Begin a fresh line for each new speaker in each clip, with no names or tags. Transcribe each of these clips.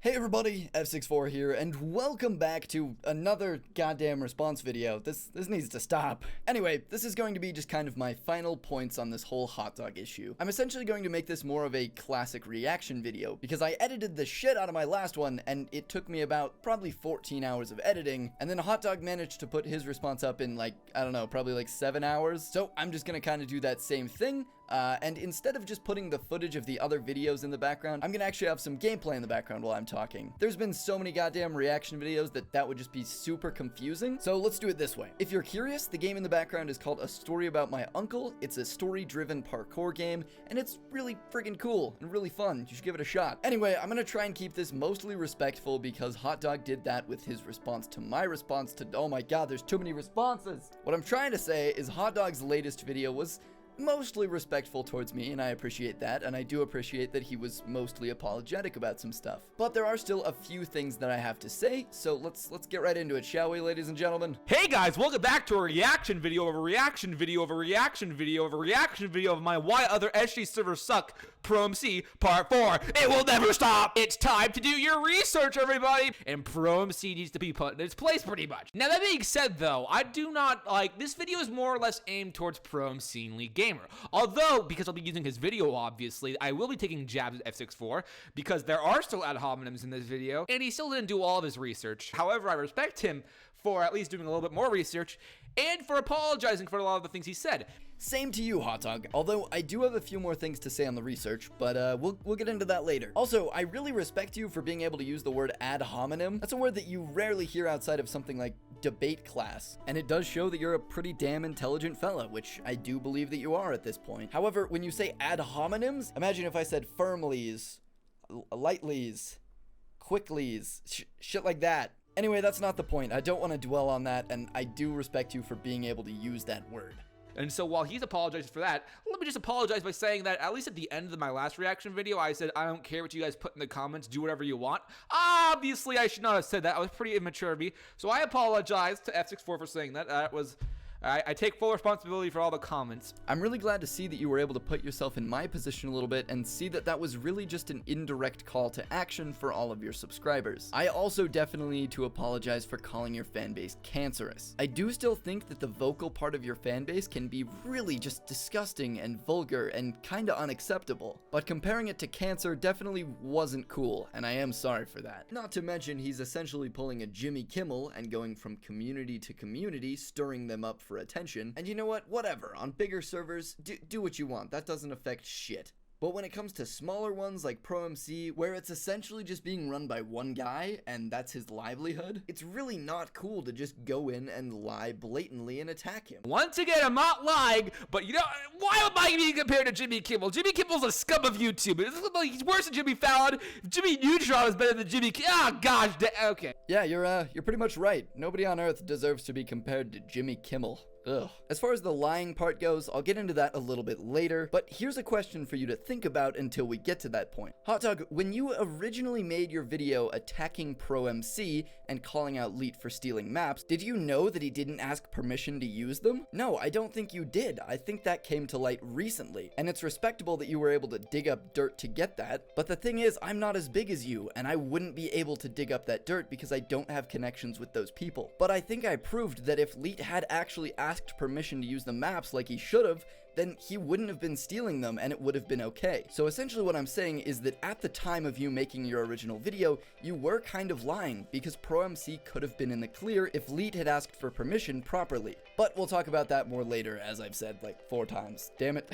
Hey everybody, FSix here, and welcome back to another goddamn response video. This needs to stop. Anyway, this is going to be just kind of my final points on this whole hot dog issue. I'm essentially going to make this more of a classic reaction video, because I edited the shit out of my last one, and it took me about probably 14 hours of editing, and then Hot Dog managed to put his response up in like, I don't know, probably like 7 hours. So I'm just gonna kind of do that same thing, and instead of just putting the footage of the other videos in the background, I'm gonna actually have some gameplay in the background while I'm talking. There's been so many goddamn reaction videos that would just be super confusing, so let's do it this way. If you're curious, the game in the background is called A Story About My Uncle. It's a story-driven parkour game, and it's really friggin' cool and really fun. You should give it a shot. Anyway, I'm gonna try and keep this mostly respectful because Hot Dog did that with his response to my response to— oh my god, there's too many responses! What I'm trying to say is Hot Dog's latest video was mostly respectful towards me, and I appreciate that, and I do appreciate that he was mostly apologetic about some stuff. But there are still a few things that I have to say, so let's get right into it, shall we, ladies and gentlemen?
Hey guys, welcome back to a reaction video of a reaction video of a reaction video of a reaction video of my Why Other SG Servers Suck Pro MC Part 4. It will never stop! It's time to do your research, everybody! And Pro MC needs to be put in its place pretty much. Now that being said though, I do not this video is more or less aimed towards Pro MC and League Gamer. Although, because I'll be using his video, obviously, I will be taking jabs at FSix because there are still ad hominems in this video, and he still didn't do all of his research. However, I respect him for at least doing a little bit more research and for apologizing for a lot of the things he said.
Same to you, Hot Dog. Although I do have a few more things to say on the research, but we'll get into that later. Also, I really respect you for being able to use the word ad hominem. That's a word that you rarely hear outside of something like debate class, and it does show that you're a pretty damn intelligent fella, which I do believe that you are at this point. However, when you say ad hominems, imagine if I said firmlies, lightlies, quicklies, shit like that. Anyway, that's not the point. I don't want to dwell on that, and I do respect you for being able to use that word.
And so while he's apologizing for that, let me just apologize by saying that at least at the end of my last reaction video, I said, I don't care what you guys put in the comments, do whatever you want. Obviously, I should not have said that. I was pretty immature of me. So I apologize to FSix for saying that. That was... I take full responsibility for all the comments.
I'm really glad to see that you were able to put yourself in my position a little bit and see that that was really just an indirect call to action for all of your subscribers. I also definitely need to apologize for calling your fanbase cancerous. I do still think that the vocal part of your fanbase can be really just disgusting and vulgar and kinda unacceptable, but comparing it to cancer definitely wasn't cool, and I am sorry for that. Not to mention he's essentially pulling a Jimmy Kimmel and going from community to community, stirring them up for attention, and you know what, whatever, on bigger servers, do what you want, that doesn't affect shit. But when it comes to smaller ones like Pro MC, where it's essentially just being run by one guy, and that's his livelihood, it's really not cool to just go in and lie blatantly and attack him.
Once again, I'm not lying, but you know, why am I being compared to Jimmy Kimmel? Jimmy Kimmel's a scum of YouTube. He's worse than Jimmy Fallon. Jimmy Neutron is better than Jimmy Kimmel. Oh, gosh, okay.
Yeah, you're pretty much right. Nobody on Earth deserves to be compared to Jimmy Kimmel. Ugh. As far as the lying part goes, I'll get into that a little bit later, but here's a question for you to think about until we get to that point. Hot Dog, when you originally made your video attacking Pro MC and calling out Leet for stealing maps, did you know that he didn't ask permission to use them? No, I don't think you did. I think that came to light recently, and it's respectable that you were able to dig up dirt to get that, but the thing is, I'm not as big as you, and I wouldn't be able to dig up that dirt because I don't have connections with those people. But I think I proved that if Leet had actually asked permission to use the maps like he should have, then he wouldn't have been stealing them and it would have been okay. So essentially what I'm saying is that at the time of you making your original video, you were kind of lying because Pro MC could have been in the clear if Leet had asked for permission properly. But we'll talk about that more later, as I've said like 4 times. Damn it.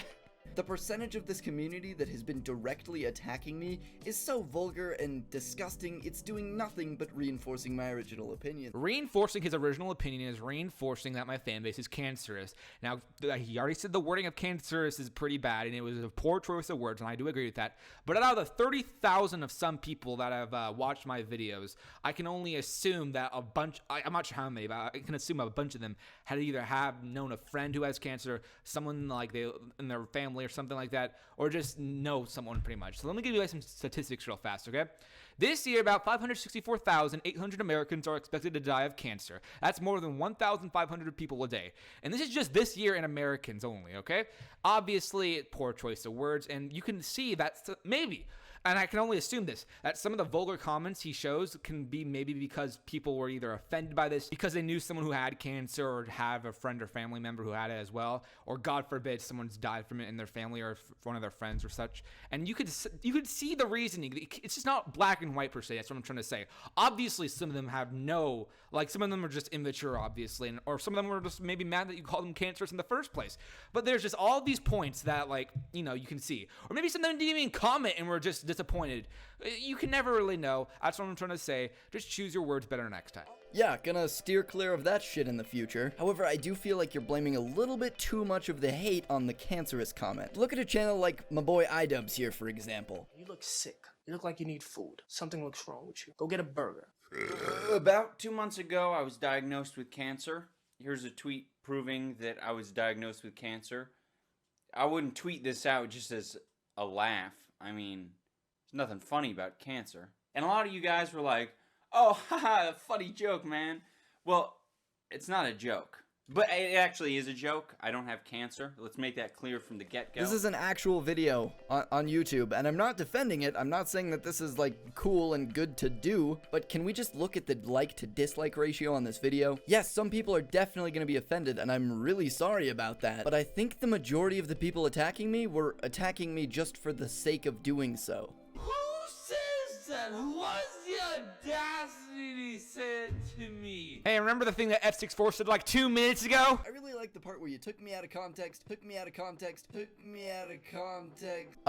The percentage of this community that has been directly attacking me is so vulgar and disgusting, it's doing nothing but reinforcing my original opinion.
Reinforcing his original opinion is reinforcing that my fanbase is cancerous. Now, he already said the wording of cancerous is pretty bad, and it was a poor choice of words, and I do agree with that. But out of the 30,000 of some people that have watched my videos, I can only assume that a bunch, I'm not sure how many, but I can assume a bunch of them had either have known a friend who has cancer, someone like they in their family or something like that, or just know someone pretty much. So let me give you guys some statistics real fast, okay? This year, about 564,800 Americans are expected to die of cancer. That's more than 1,500 people a day. And this is just this year in Americans only, okay? Obviously, poor choice of words, and you can see that maybe and I can only assume this, that some of the vulgar comments he shows can be maybe because people were either offended by this because they knew someone who had cancer or have a friend or family member who had it as well, or God forbid someone's died from it in their family or one of their friends or such. And you could see the reasoning. It's just not black and white per se. That's what I'm trying to say. Obviously, some of them have no, like some of them are just immature, obviously, or some of them were just maybe mad that you called them cancerous in the first place. But there's just all these points that, like, you know, you can see. Or maybe some of them didn't even comment and were just disappointed. You can never really know. That's what I'm trying to say. Just choose your words better next time.
Yeah, gonna steer clear of that shit in the future. However, I do feel like you're blaming a little bit too much of the hate on the cancerous comment. Look at a channel like my boy iDubbbz here, for example.
You look sick. You look like you need food. Something looks wrong with you. Go get a burger.
About 2 months ago, I was diagnosed with cancer. Here's a tweet proving that I was diagnosed with cancer. I wouldn't tweet this out just as a laugh. I mean, there's nothing funny about cancer. And a lot of you guys were like, oh, haha, funny joke, man. Well, it's not a joke. But it actually is a joke. I don't have cancer. Let's make that clear from the get-go.
This is an actual video on YouTube, and I'm not defending it. I'm not saying that this is, like, cool and good to do, but can we just look at the like to dislike ratio on this video? Yes, some people are definitely going to be offended, and I'm really sorry about that, but I think the majority of the people attacking me were attacking me just for the sake of doing so.
Who says that? What's the audacity said to me?
Hey, remember the thing that FSix said like 2 minutes ago?
I really like the part where you took me out of context, took me out of context, took me out of context.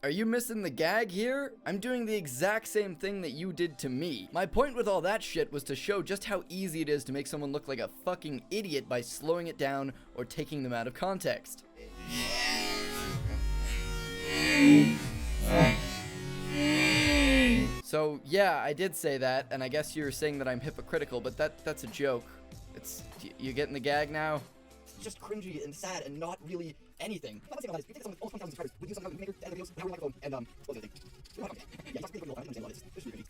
Are you missing the gag here? I'm doing the exact same thing that you did to me. My point with all that shit was to show just how easy it is to make someone look like a fucking idiot by slowing it down or taking them out of context. So, yeah, I did say that, and I guess you're saying that I'm hypocritical, but that's a joke. You getting the gag now? It's just cringy and sad and not really anything. I'm not saying all that is. You take someone with almost 20,000 subscribers, would you do something like the videos, power microphone, and, what was the other thing?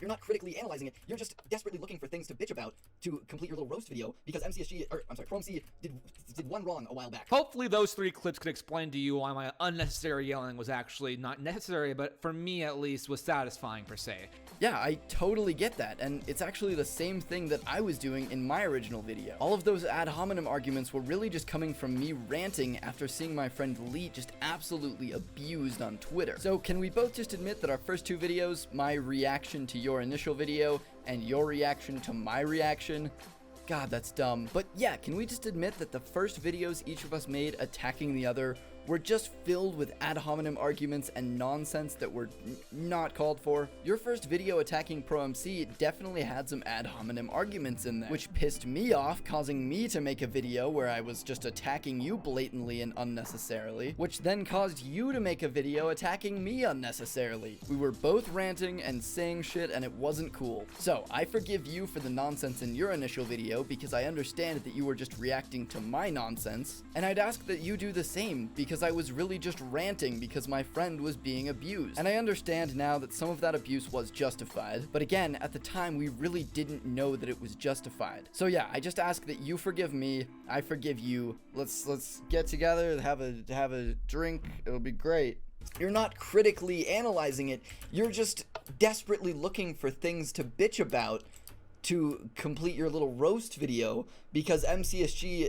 You're not critically analyzing it. You're just desperately looking for things to bitch about to complete your little roast video because ProMC did one wrong a while back.
Hopefully those 3 clips could explain to you why my unnecessary yelling was actually not necessary, but for me at least was satisfying per se.
Yeah, I totally get that, and it's actually the same thing that I was doing in my original video. All of those ad hominem arguments were really just coming from me ranting after seeing my friend Lee just absolutely abused on Twitter. So can we both just admit that our first 2 videos, my reaction to your initial video and your reaction to my reaction, God, that's dumb. But yeah, can we just admit that the first videos each of us made attacking the other were just filled with ad hominem arguments and nonsense that were not called for? Your first video attacking ProMC definitely had some ad hominem arguments in there, which pissed me off, causing me to make a video where I was just attacking you blatantly and unnecessarily, which then caused you to make a video attacking me unnecessarily. We were both ranting and saying shit, and it wasn't cool. So I forgive you for the nonsense in your initial video because I understand that you were just reacting to my nonsense, and I'd ask that you do the same because I was really just ranting because my friend was being abused. And I understand now that some of that abuse was justified, but again, at the time we really didn't know that it was justified. So yeah, I just ask that you forgive me, I forgive you. Let's get together, have a drink, it'll be great. You're not critically analyzing it, you're just desperately looking for things to bitch about to complete your little roast video because ProMC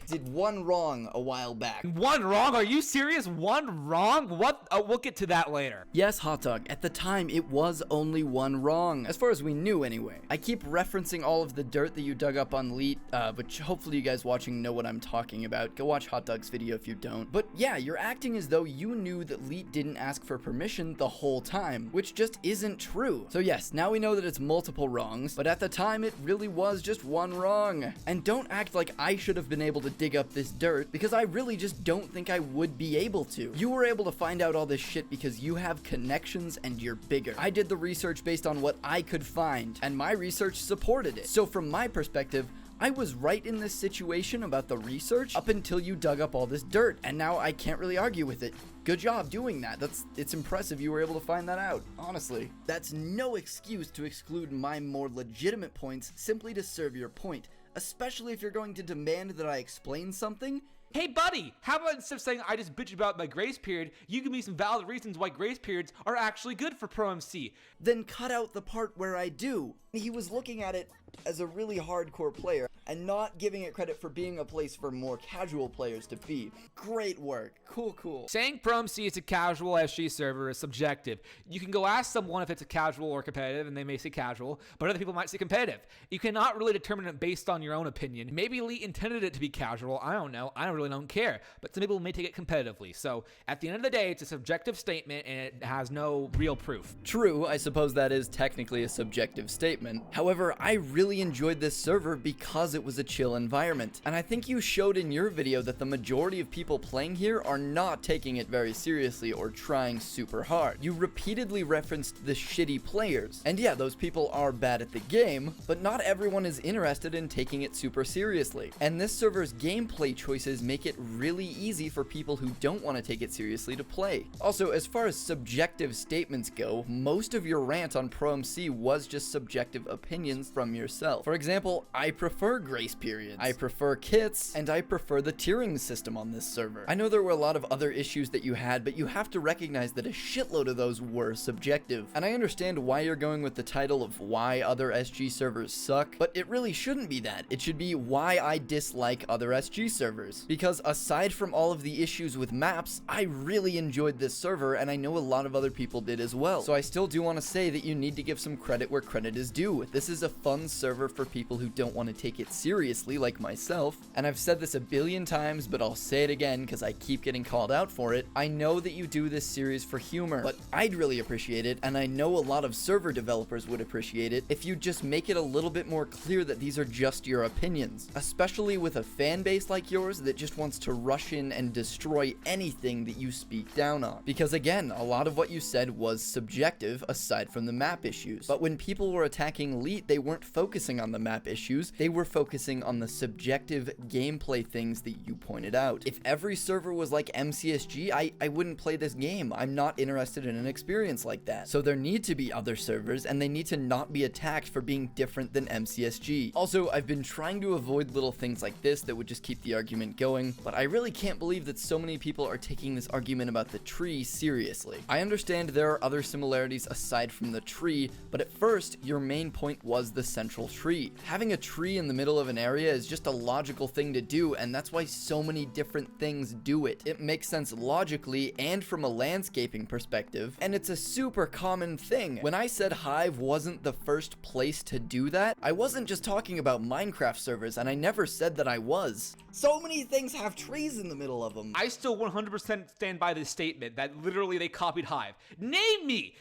did one wrong a while back.
One wrong? Are you serious? One wrong? What? We'll get to that later.
Yes, Hot Dog, at the time it was only one wrong, as far as we knew anyway. I keep referencing all of the dirt that you dug up on Leet, which hopefully you guys watching know what I'm talking about. Go watch Hot Dog's video if you don't. But yeah, you're acting as though you knew that Leet didn't ask for permission the whole time, which just isn't true. So yes, now we know that it's multiple wrongs, but at the time it really was just one wrong. And don't act like I should have been able to dig up this dirt, because I really just don't think I would be able to. You were able to find out all this shit because you have connections and you're bigger. I did the research based on what I could find, and my research supported it. So from my perspective, I was right in this situation about the research up until you dug up all this dirt, and now I can't really argue with it. Good job doing that. It's impressive you were able to find that out, honestly. That's no excuse to exclude my more legitimate points simply to serve your point, especially if you're going to demand that I explain something
Hey buddy, how about instead of saying I just bitch about my grace period, you give me some valid reasons why grace periods are actually good for Pro MC.
Then cut out the part where I do. He was looking at it as a really hardcore player and not giving it credit for being a place for more casual players to be. Great work. Cool.
Saying Pro MC is a casual SG server is subjective. You can go ask someone if it's a casual or competitive, and they may say casual, but other people might say competitive. You cannot really determine it based on your own opinion. Maybe Elite intended it to be casual, I don't know, I really don't care, but some people may take it competitively. So at the end of the day, it's a subjective statement and it has no real proof.
True, I suppose that is technically a subjective statement. However, I really enjoyed this server because it was a chill environment. And I think you showed in your video that the majority of people playing here are not taking it very seriously or trying super hard. You repeatedly referenced the shitty players. And yeah, those people are bad at the game, but not everyone is interested in taking it super seriously. And this server's gameplay choices make it really easy for people who don't want to take it seriously to play. Also, as far as subjective statements go, most of your rant on Pro MC was just subjective opinions from yourself. For example, I prefer grace periods, I prefer kits, and I prefer the tiering system on this server. I know there were a lot of other issues that you had, but you have to recognize that a shitload of those were subjective. And I understand why you're going with the title of why other SG servers suck, but it really shouldn't be that. It should be why I dislike other SG servers. Because aside from all of the issues with maps, I really enjoyed this server, and I know a lot of other people did as well. So I still do want to say that you need to give some credit where credit is due. This is a fun server for people who don't want to take it seriously, like myself. And I've said this a billion times, but I'll say it again because I keep getting called out for it. I know that you do this series for humor, but I'd really appreciate it, and I know a lot of server developers would appreciate it, if you just make it a little bit more clear that these are just your opinions. Especially with a fan base like yours that just wants to rush in and destroy anything that you speak down on. Because again, a lot of what you said was subjective aside from the map issues. But when people were attacking Elite, they weren't focusing on the map issues, they were focusing on the subjective gameplay things that you pointed out. If every server was like MCSG, I wouldn't play this game. I'm not interested in an experience like that. So there need to be other servers, and they need to not be attacked for being different than MCSG. Also, I've been trying to avoid little things like this that would just keep the argument going, but I really can't believe that so many people are taking this argument about the tree seriously. I understand there are other similarities aside from the tree, but at first, your main point was the central tree. Having a tree in the middle of an area is just a logical thing to do, and that's why so many different things do it. It makes sense logically and from a landscaping perspective, and it's a super common thing. When I said Hive wasn't the first place to do that, I wasn't just talking about Minecraft servers, and I never said that I was. So many things have trees in the middle of them.
I still 100% stand by this statement that literally they copied Hive. Name me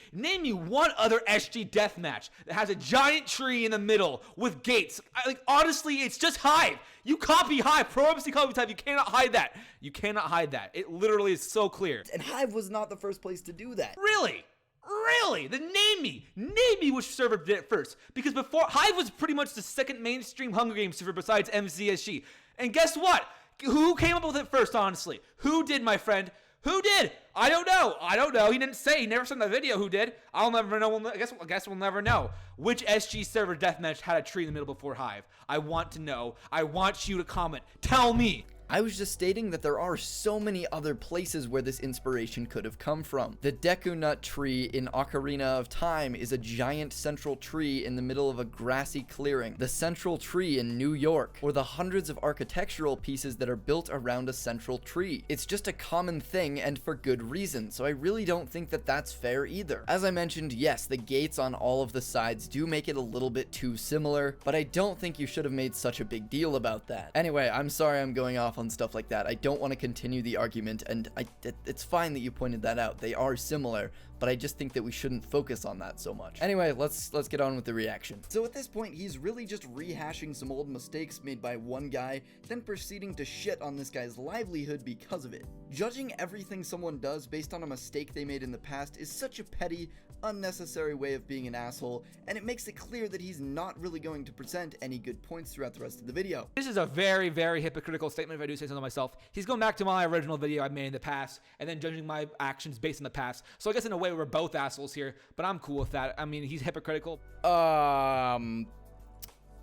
one other SG deathmatch that has a giant tree in the middle with gates. Honestly, it's just Hive. You copy Hive. Pro MC copies Hive. You cannot hide that. You cannot hide that. It literally is so clear.
And Hive was not the first place to do that.
Really? Then name me which server did it first. Because before, Hive was pretty much the second mainstream Hunger Games server besides MCSG. And guess what? Who came up with it first, honestly? Who did, my friend? Who did? I don't know. He didn't say. He never said in the video who did. I'll never know. I guess we'll never know. Which SG server deathmatch had a tree in the middle before Hive? I want to know. I want you to comment. Tell me.
I was just stating that there are so many other places where this inspiration could have come from. The Deku Nut tree in Ocarina of Time is a giant central tree in the middle of a grassy clearing. The central tree in New York, or the hundreds of architectural pieces that are built around a central tree. It's just a common thing, and for good reason, so I really don't think that that's fair either. As I mentioned, yes, the gates on all of the sides do make it a little bit too similar, but I don't think you should have made such a big deal about that. Anyway, I'm sorry I'm going off on stuff like that. I don't want to continue the argument, and it's fine that you pointed that out. They are similar, but I just think that we shouldn't focus on that so much. Anyway, let's get on with the reaction. So at this point, he's really just rehashing some old mistakes made by one guy, then proceeding to shit on this guy's livelihood because of it. Judging everything someone does based on a mistake they made in the past is such a petty, unnecessary way of being an asshole, and it makes it clear that he's not really going to present any good points throughout the rest of the video.
This is a very, very hypocritical statement if I do say so myself. He's going back to my original video I made in the past and then judging my actions based on the past. So I guess in a way we're both assholes here, but I'm cool with that. I mean, he's hypocritical.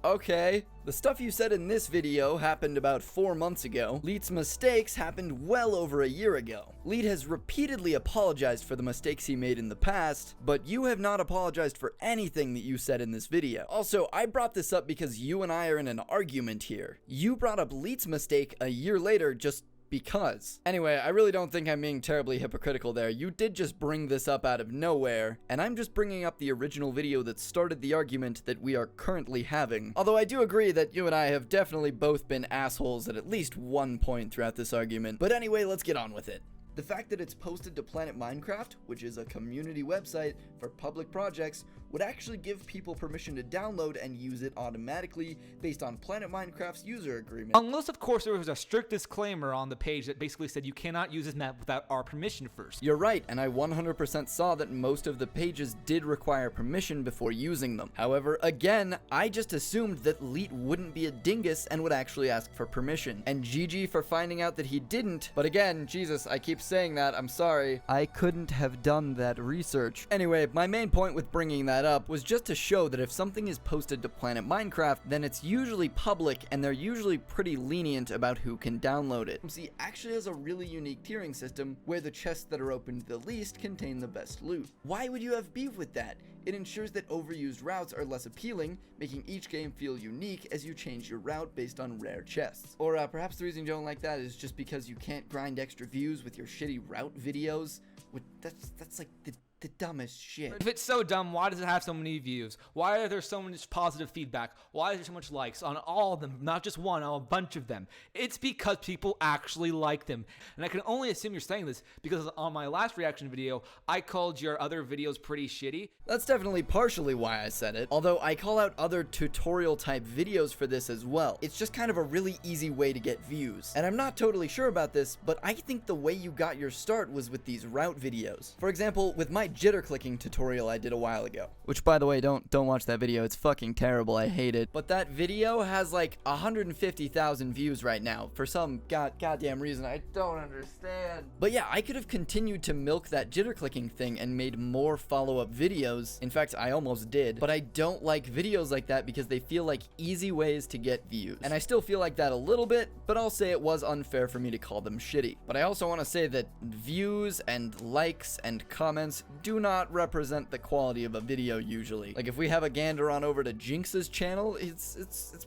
Okay. The stuff you said in this video happened about 4 months ago. Leet's mistakes happened well over a year ago. Leet has repeatedly apologized for the mistakes he made in the past, but you have not apologized for anything that you said in this video. Also, I brought this up because you and I are in an argument here. You brought up Leet's mistake a year later just because. Anyway, I really don't think I'm being terribly hypocritical there. You did just bring this up out of nowhere, and I'm just bringing up the original video that started the argument that we are currently having. Although I do agree that you and I have definitely both been assholes at least one point throughout this argument. But anyway, let's get on with it. The fact that it's posted to Planet Minecraft, which is a community website for public projects, would actually give people permission to download and use it automatically based on Planet Minecraft's user agreement.
Unless, of course, there was a strict disclaimer on the page that basically said you cannot use this map without our permission first.
You're right, and I 100% saw that most of the pages did require permission before using them. However, again, I just assumed that Leet wouldn't be a dingus and would actually ask for permission. And GG for finding out that he didn't, but again, Jesus, I keep saying that, I'm sorry. I couldn't have done that research. Anyway, my main point with bringing that up was just to show that if something is posted to Planet Minecraft, then it's usually public and they're usually pretty lenient about who can download it. See, actually has a really unique tiering system where the chests that are opened the least contain the best loot. Why would you have beef with that? It ensures that overused routes are less appealing, making each game feel unique as you change your route based on rare chests. Or perhaps the reason you don't like that is just because you can't grind extra views with your shitty route videos. That's like the dumbest shit.
If it's so dumb, why does it have so many views? Why are there so much positive feedback? Why is there so much likes on all of them, not just one, on a bunch of them? It's because people actually like them. And I can only assume you're saying this because on my last reaction video, I called your other videos pretty shitty.
That's definitely partially why I said it, although I call out other tutorial type videos for this as well. It's just kind of a really easy way to get views. And I'm not totally sure about this, but I think the way you got your start was with these route videos. For example, with my jitter clicking tutorial I did a while ago, which by the way, don't watch that video, it's fucking terrible, I hate it. But that video has like 150,000 views right now for some goddamn reason I don't understand. But yeah, I could have continued to milk that jitter clicking thing and made more follow-up videos. In fact, I almost did, but I don't like videos like that because they feel like easy ways to get views. And I still feel like that a little bit, but I'll say it was unfair for me to call them shitty. But I also want to say that views and likes and comments do not represent the quality of a video usually. Like if we have a gander on over to Jinx's channel, it's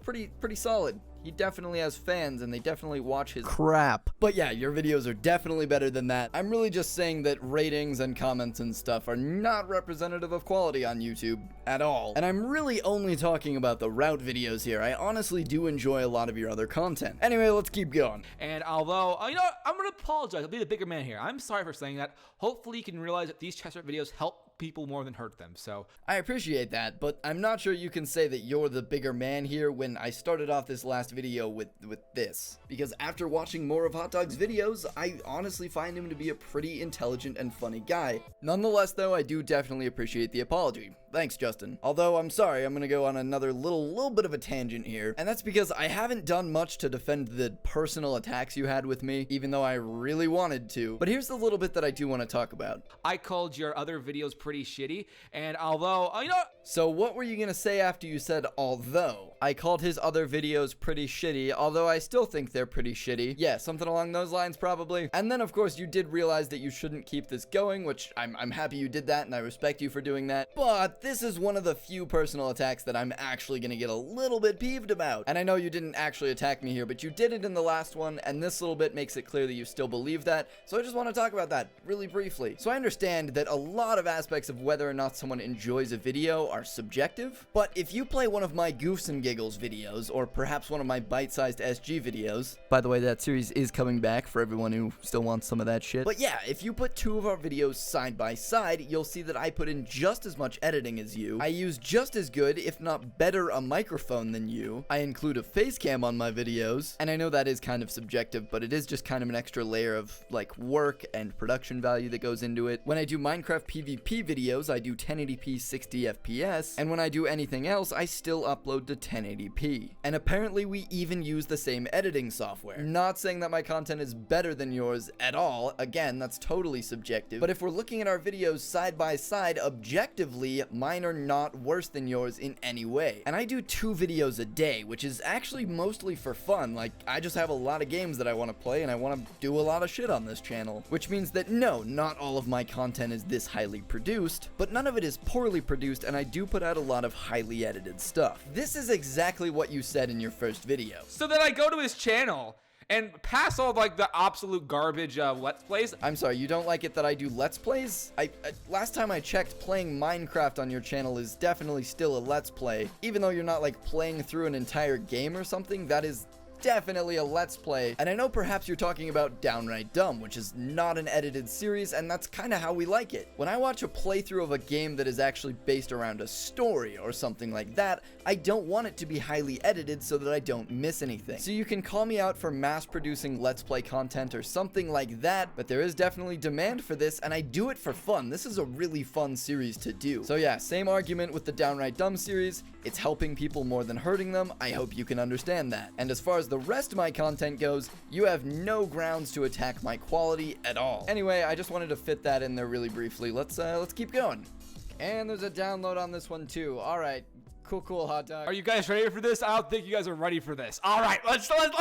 pretty solid. He definitely has fans and they definitely watch his crap. But yeah, your videos are definitely better than that. I'm really just saying that ratings and comments and stuff are not representative of quality on YouTube at all. And I'm really only talking about the route videos here. I honestly do enjoy a lot of your other content. Anyway, let's keep going.
And although, you know what? I'm going to apologize. I'll be the bigger man here. I'm sorry for saying that. Hopefully you can realize that these chest videos help people more than hurt them. So
I appreciate that, but I'm not sure you can say that you're the bigger man here when I started off this last video with this. Because after watching more of Hot Dog's videos, I honestly find him to be a pretty intelligent and funny guy. Nonetheless though, I do definitely appreciate the apology. Thanks, Justin. Although, I'm sorry, I'm gonna go on another little bit of a tangent here. And that's because I haven't done much to defend the personal attacks you had with me, even though I really wanted to. But here's the little bit that I do want to talk about.
I called your other videos pretty shitty, and although, you know...
So what were you gonna say after you said although? I called his other videos pretty shitty, although I still think they're pretty shitty. Yeah, something along those lines probably. And then of course you did realize that you shouldn't keep this going, which I'm happy you did that and I respect you for doing that. But this is one of the few personal attacks that I'm actually gonna get a little bit peeved about. And I know you didn't actually attack me here, but you did it in the last one, and this little bit makes it clear that you still believe that. So I just want to talk about that really briefly. So I understand that a lot of aspects of whether or not someone enjoys a video are subjective, but if you play one of my Goofs and Giggles videos, or perhaps one of my bite-sized SG videos, by the way, that series is coming back for everyone who still wants some of that shit. But yeah, if you put two of our videos side by side, you'll see that I put in just as much editing as you. I use just as good, if not better, a microphone than you. I include a face cam on my videos, and I know that is kind of subjective, but it is just kind of an extra layer of like work and production value that goes into it. When I do Minecraft PvP videos, I do 1080p 60 FPS, and when I do anything else, I still upload to 1080p. And apparently we even use the same editing software. Not saying that my content is better than yours at all, again, that's totally subjective, but if we're looking at our videos side by side, objectively, mine are not worse than yours in any way. And I do 2 videos a day, which is actually mostly for fun. Like, I just have a lot of games that I want to play, and I want to do a lot of shit on this channel. Which means that no, not all of my content is this highly produced, but none of it is poorly produced, and I do put out a lot of highly edited stuff. This is exactly what you said in your first video.
So then I go to his channel and pass all like the absolute garbage Let's Plays.
I'm sorry, you don't like it that I do Let's Plays? Last time I checked, playing Minecraft on your channel is definitely still a Let's Play. Even though you're not like playing through an entire game or something, that is definitely a Let's Play. And I know perhaps you're talking about Downright Dumb, which is not an edited series, and that's kind of how we like it. When I watch a playthrough of a game that is actually based around a story or something like that, I don't want it to be highly edited so that I don't miss anything. So you can call me out for mass producing Let's Play content or something like that, but there is definitely demand for this, and I do it for fun. This is a really fun series to do. So yeah, same argument with the Downright Dumb series. It's helping people more than hurting them. I hope you can understand that. And as far as the rest of my content goes, you have no grounds to attack my quality at all. Anyway, I just wanted to fit that in there really briefly. Let's keep going. And there's a download on this one too. All right. Cool, hot dog.
Are you guys ready for this? I don't think you guys are ready for this. All right, let's do it.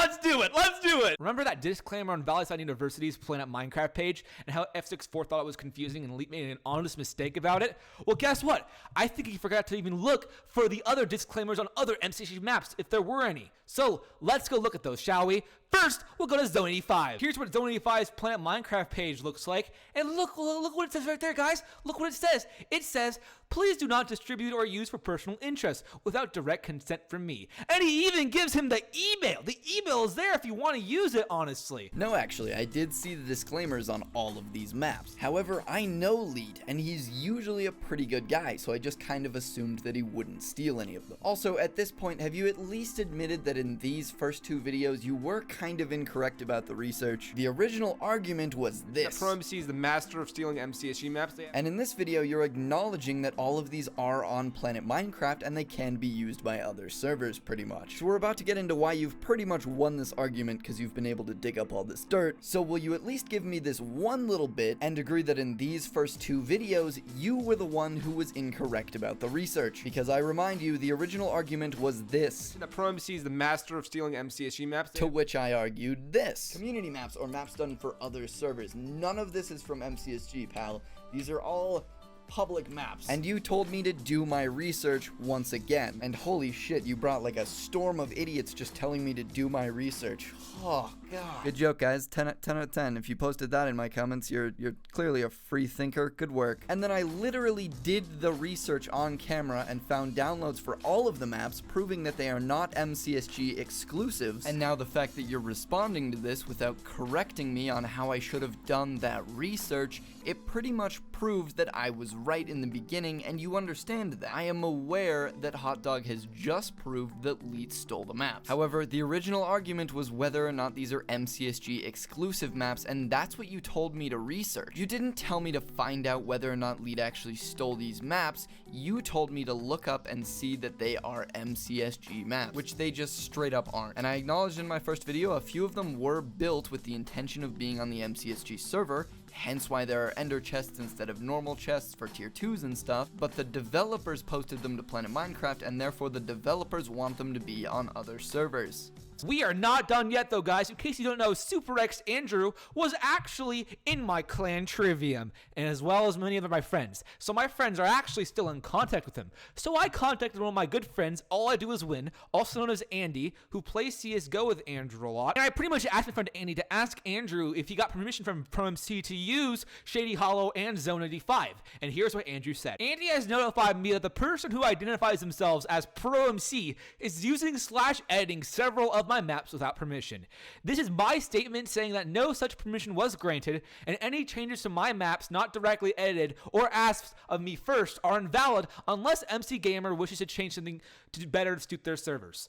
Let's do it. Remember that disclaimer on Valley Side University's Planet Minecraft page and how FSix4 thought it was confusing and made an honest mistake about it? Well, guess what? I think he forgot to even look for the other disclaimers on other MCSG maps, if there were any. So let's go look at those, shall we? First, we'll go to Zone 85. Here's what Zone 85's Planet Minecraft page looks like. And look what it says right there, guys. Look what it says. It says, please do not distribute or use for personal interest without direct consent from me. And he even gives him the email. The email is there if you want to use it, honestly.
No, actually, I did see the disclaimers on all of these maps. However, I know Lead, and he's usually a pretty good guy, so I just kind of assumed that he wouldn't steal any of them. Also, at this point, have you at least admitted that in these first 2 videos, you were kind of incorrect about the research? The original argument was this.
ProMC is the master of stealing MCSG maps.
And in this video, you're acknowledging that all of these are on Planet Minecraft and they can be used by other servers, pretty much. So we're about to get into why you've pretty much won this argument because you've been able to dig up all this dirt. So will you at least give me this one little bit and agree that in these first 2 videos, you were the one who was incorrect about the research? Because I remind you, the original argument was this.
That ProMC is the master of stealing MCSG maps.
To which I argued this. Community maps or maps done for other servers. None of this is from MCSG, pal. These are all public maps. And you told me to do my research once again. And holy shit, you brought like a storm of idiots just telling me to do my research. Oh, God. Good joke, guys. 10 out of 10. If you posted that in my comments, you're clearly a free thinker. Good work. And then I literally did the research on camera and found downloads for all of the maps, proving that they are not MCSG exclusives. And now the fact that you're responding to this without correcting me on how I should have done that research, it pretty much proved that I was right in the beginning, and you understand that. I am aware that Hot Dog has just proved that Leet stole the maps. However, the original argument was whether or not these are MCSG exclusive maps, and that's what you told me to research. You didn't tell me to find out whether or not Leet actually stole these maps. You told me to look up and see that they are MCSG maps, which they just straight up aren't. And I acknowledged in my first video, a few of them were built with the intention of being on the MCSG server, hence why there are ender chests instead of normal chests for tier 2s and stuff, but the developers posted them to Planet Minecraft, and therefore the developers want them to be on other servers.
We are not done yet though, guys. In case you don't know, Super X Andrew was actually in my clan Trivium, and as well as many of my friends. So my friends are actually still in contact with him. So I contacted one of my good friends, All I Do Is Win, also known as Andy, who plays CSGO with Andrew a lot. And I pretty much asked my friend Andy to ask Andrew if he got permission from ProMC to use Shady Hollow and Zone 85. And here's what Andrew said. Andy has notified me that the person who identifies themselves as ProMC is using / editing several of my maps without permission. This is my statement saying that no such permission was granted, and any changes to my maps not directly edited or asked of me first are invalid unless MC Gamer wishes to change something to better suit their servers.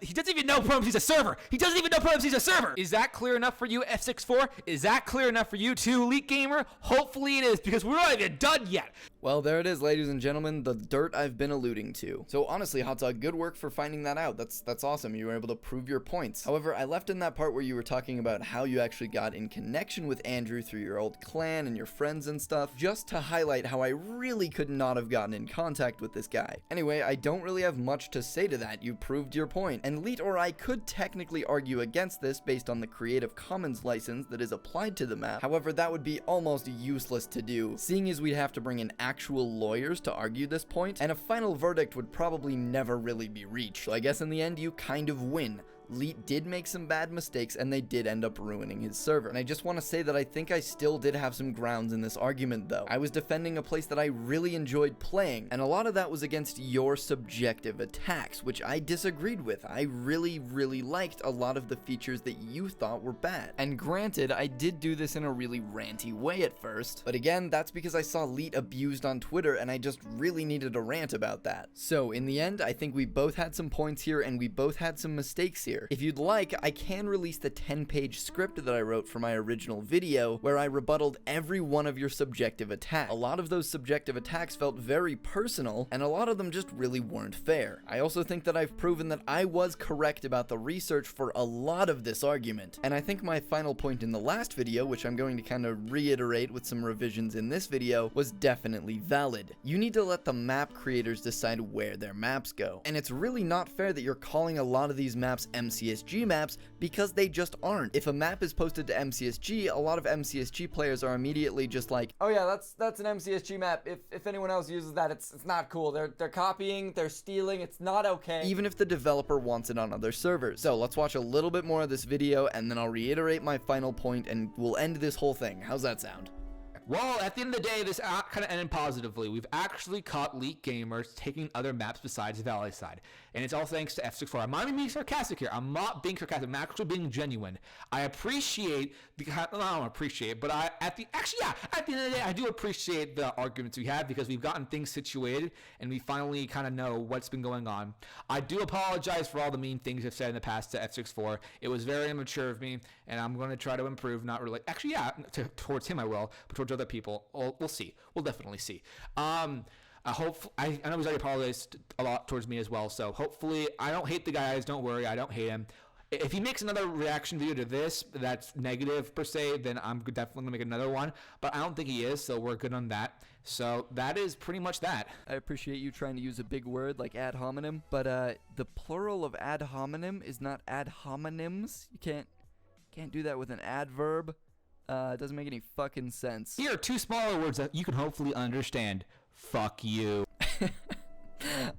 He doesn't even know Prometheus is a server. He doesn't even know Prometheus is a server. Is that clear enough for you, F64? Is that clear enough for you too, Elite Gamer? Hopefully it is, because we're not even done yet.
Well, there it is, ladies and gentlemen, the dirt I've been alluding to. So honestly, HotDog, good work for finding that out. That's awesome. You were able to prove your points. However, I left in that part where you were talking about how you actually got in connection with Andrew through your old clan and your friends and stuff, just to highlight how I really could not have gotten in contact with this guy. Anyway, I don't really have much to say to that. You proved your point. And Leet or I could technically argue against this based on the Creative Commons license that is applied to the map. However, that would be almost useless to do, seeing as we'd have to bring in actual lawyers to argue this point, and a final verdict would probably never really be reached. So I guess in the end, you kind of win. Leet did make some bad mistakes, and they did end up ruining his server. And I just want to say that I think I still did have some grounds in this argument, though. I was defending a place that I really enjoyed playing, and a lot of that was against your subjective attacks, which I disagreed with. I really liked a lot of the features that you thought were bad. And granted, I did do this in a really ranty way at first, but again, that's because I saw Leet abused on Twitter, and I just really needed a rant about that. So in the end, I think we both had some points here, and we both had some mistakes here. If you'd like, I can release the 10-page script that I wrote for my original video, where I rebutted every one of your subjective attacks. A lot of those subjective attacks felt very personal, and a lot of them just really weren't fair. I also think that I've proven that I was correct about the research for a lot of this argument, and I think my final point in the last video, which I'm going to kind of reiterate with some revisions in this video, was definitely valid. You need to let the map creators decide where their maps go, and it's really not fair that you're calling a lot of these maps MCSG maps, because they just aren't. If a map is posted to MCSG, a lot of MCSG players are immediately just like, oh yeah, that's an MCSG map. If anyone else uses that, it's not cool. They're copying, they're stealing, it's not okay. Even if the developer wants it on other servers. So let's watch a little bit more of this video, and then I'll reiterate my final point, and we'll end this whole thing. How's that sound?
Well, at the end of the day, this kind of ended positively. We've actually caught Leet Gamers taking other maps besides Valley Side. And it's all thanks to F64. I'm not being sarcastic here. I'm not being sarcastic. I'm actually being genuine. I appreciate I don't appreciate, but at the end of the day, I do appreciate the arguments we had, because we've gotten things situated and we finally kind of know what's been going on. I do apologize for all the mean things I've said in the past to F64. It was very immature of me, and I'm going to try to improve. Not really, actually, yeah, towards him I will, but towards other people, we'll see. We'll definitely see. I know he's already apologized a lot towards me as well, so hopefully I don't hate the guys. Don't worry, I don't hate him. If he makes another reaction video to this that's negative per se, then I'm definitely gonna make another one, but I don't think he is, so we're good on that. So that is pretty much that.
I appreciate you trying to use a big word like ad hominem, but the plural of ad hominem is not ad homonyms. You can't do that with an adverb. It doesn't make any fucking sense.
Here are two smaller words that you can hopefully understand. Fuck you.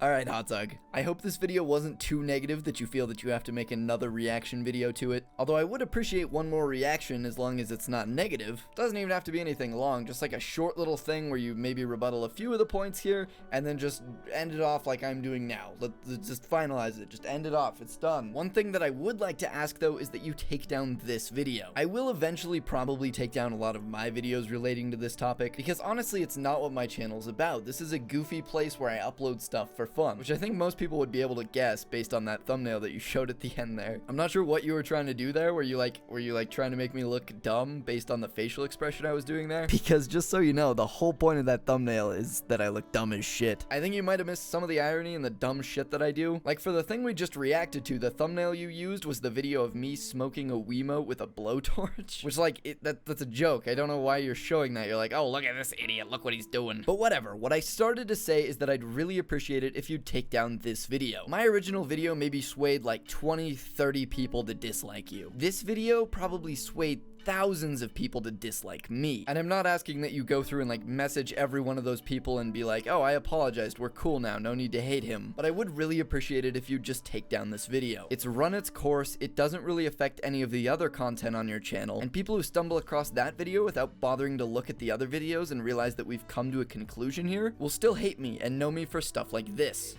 Alright, HotDog. I hope this video wasn't too negative that you feel that you have to make another reaction video to it. Although I would appreciate one more reaction as long as it's not negative. Doesn't even have to be anything long, just like a short little thing where you maybe rebuttal a few of the points here and then just end it off like I'm doing now. Let's just finalize it. Just end it off. It's done. One thing that I would like to ask though is that you take down this video. I will eventually probably take down a lot of my videos relating to this topic, because honestly it's not what my channel's about. This is a goofy place where I upload stuff for fun, which I think most people would be able to guess based on that thumbnail that you showed at the end there. I'm not sure what you were trying to do there. Were you like trying to make me look dumb based on the facial expression I was doing there? Because just so you know, the whole point of that thumbnail is that I look dumb as shit. I think you might have missed some of the irony in the dumb shit that I do. Like for the thing we just reacted to, the thumbnail you used was the video of me smoking a Wiimote with a blowtorch, which like that's a joke. I don't know why you're showing that. You're like, oh, look at this idiot, look what he's doing. But whatever. What I started to say is that I'd really appreciate it if you'd take down this video. My original video maybe swayed like 20-30 people to dislike you. This video probably swayed thousands of people to dislike me. And I'm not asking that you go through and like message every one of those people and be like, oh, I apologized, we're cool now, no need to hate him. But I would really appreciate it if you just take down this video. It's run its course, it doesn't really affect any of the other content on your channel, and people who stumble across that video without bothering to look at the other videos and realize that we've come to a conclusion here will still hate me and know me for stuff like this.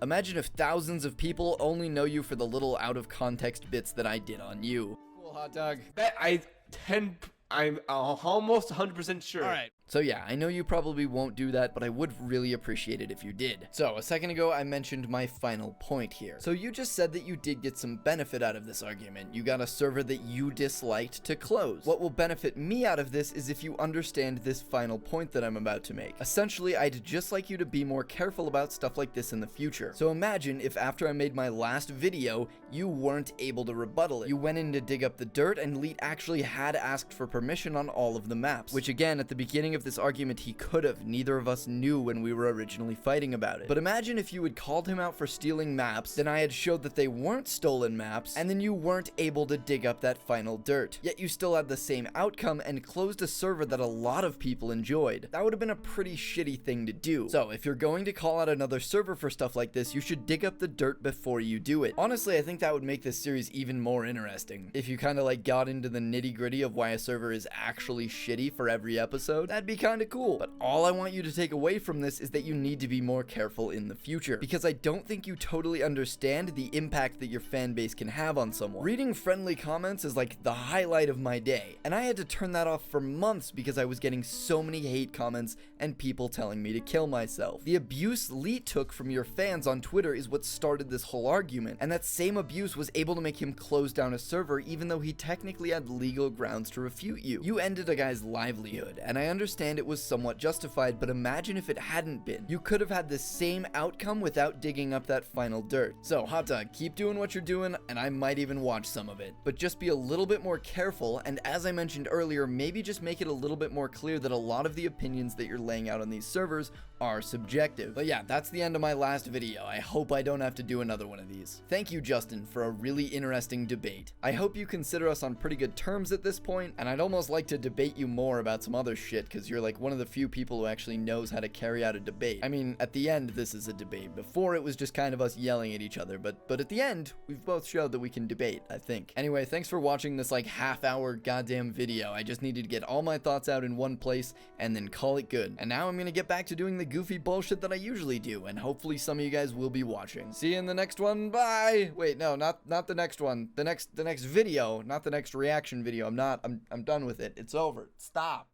Imagine if thousands of people only know you for the little out-of-context bits that I did on you.
Cool, HotDog. I'm almost 100% sure.
Alright, So yeah, I know you probably won't do that, but I would really appreciate it if you did. So a second ago, I mentioned my final point here. So you just said that you did get some benefit out of this argument. You got a server that you disliked to close. What will benefit me out of this is if you understand this final point that I'm about to make. Essentially, I'd just like you to be more careful about stuff like this in the future. So imagine if after I made my last video, you weren't able to rebuttal it. You went in to dig up the dirt and Leet actually had asked for permission on all of the maps, which again, at the beginning of this argument, he could have. Neither of us knew when we were originally fighting about it. But imagine if you had called him out for stealing maps, then I had showed that they weren't stolen maps, and then you weren't able to dig up that final dirt. Yet you still had the same outcome and closed a server that a lot of people enjoyed. That would have been a pretty shitty thing to do. So if you're going to call out another server for stuff like this, you should dig up the dirt before you do it. Honestly, I think that would make this series even more interesting. If you kind of like got into the nitty-gritty of why a server is actually shitty for every episode, that'd be kind of cool. But all I want you to take away from this is that you need to be more careful in the future, because I don't think you totally understand the impact that your fan base can have on someone. Reading friendly comments is like the highlight of my day, and I had to turn that off for months because I was getting so many hate comments and people telling me to kill myself. The abuse Leet took from your fans on Twitter is what started this whole argument, and that same abuse was able to make him close down a server even though he technically had legal grounds to refute you. You ended a guy's livelihood, and I understand it was somewhat justified, but imagine if it hadn't been. You could have had the same outcome without digging up that final dirt. So HotDog, keep doing what you're doing, and I might even watch some of it. But just be a little bit more careful, and as I mentioned earlier, maybe just make it a little bit more clear that a lot of the opinions that you're laying out on these servers are subjective. But yeah, that's the end of my last video. I hope I don't have to do another one of these. Thank you, Justin, for a really interesting debate. I hope you consider us on pretty good terms at this point, and I'd almost like to debate you more about some other shit, because you're like one of the few people who actually knows how to carry out a debate. I mean, at the end, this is a debate. Before, it was just kind of us yelling at each other, but at the end, we've both showed that we can debate, I think. Anyway, thanks for watching this like half-hour goddamn video. I just needed to get all my thoughts out in one place and then call it good. And now I'm gonna get back to doing the goofy bullshit that I usually do, and hopefully some of you guys will be watching. See you in the next one. Bye. Wait, no, not the next one. The next video, not the next reaction video. I'm done with it. It's over. Stop.